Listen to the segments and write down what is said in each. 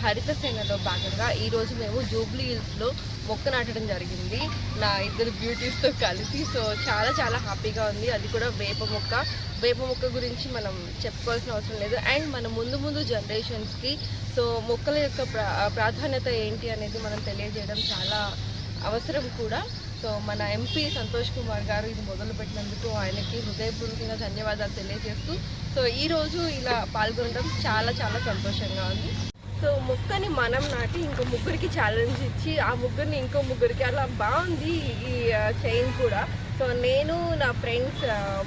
హరిత సేనలో భాగంగా ఈరోజు మేము జూబ్లీ హిల్స్లో మొక్క నాటడం జరిగింది నా ఇద్దరు బ్యూటీస్తో కలిసి. సో చాలా చాలా హ్యాపీగా ఉంది. అది కూడా వేప మొక్క గురించి మనం చెప్పుకోవాల్సిన అవసరం లేదు. అండ్ మన ముందు జనరేషన్స్కి సో మొక్కల యొక్క ప్రాధాన్యత ఏంటి అనేది మనం తెలియజేయడం చాలా అవసరం కూడా. సో మన ఎంపీ సంతోష్ కుమార్ గారు ఇది మొదలుపెట్టినందుకు ఆయనకి హృదయపూర్వకంగా ధన్యవాదాలు తెలియజేస్తూ సో ఈరోజు ఇలా పాల్గొనడం చాలా చాలా సంతోషంగా ఉంది. సో మొక్కని మనం నాటి ఇంకో ముగ్గురికి ఛాలెంజ్ ఇచ్చి ఆ ముగ్గురిని ఇంకో ముగ్గురికి అలా బాగుంది ఈ చైన్ కూడా. సో నేను నా ఫ్రెండ్స్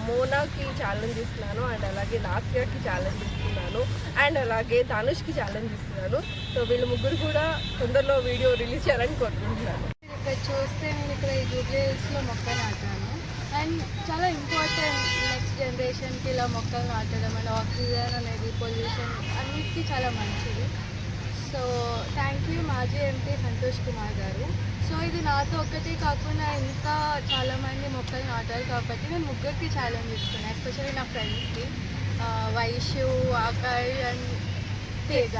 మోనాకి ఛాలెంజ్ ఇస్తున్నాను, అండ్ అలాగే లాస్యాకి ఛాలెంజ్ ఇస్తున్నాను, అండ్ అలాగే ధనుష్కి ఛాలెంజ్ ఇస్తున్నాను. సో వీళ్ళు ముగ్గురు కూడా తొందరలో వీడియో రిలీజ్ చేయాలని కోరుకుంటున్నాను. ఇక్కడ చూస్తే నేను ఇక్కడ ఈ జూబ్లీ హిల్స్లో మొక్క నాటాను. అండ్ చాలా ఇంపార్టెంట్ నెక్స్ట్ జనరేషన్కి ఇలా మొక్కలు నాటడం అండ్ ఆక్సిజన్ అనేది పొల్యూషన్ అన్నిటికీ చాలా మంచిది. సో థ్యాంక్ యూ మాజీ ఎంపీ సంతోష్ కుమార్ గారు. సో ఇది నాతో ఒక్కటే కాకుండా ఇంకా చాలామంది మొక్కలు నాటారు కాబట్టి నేను ముగ్గురికి ఛాలెంజ్ ఇస్తున్నాను, ఎస్పెషల్లీ నా ఫ్రెండ్స్కి వైషు, ఆకాష్ అండ్ తేజ.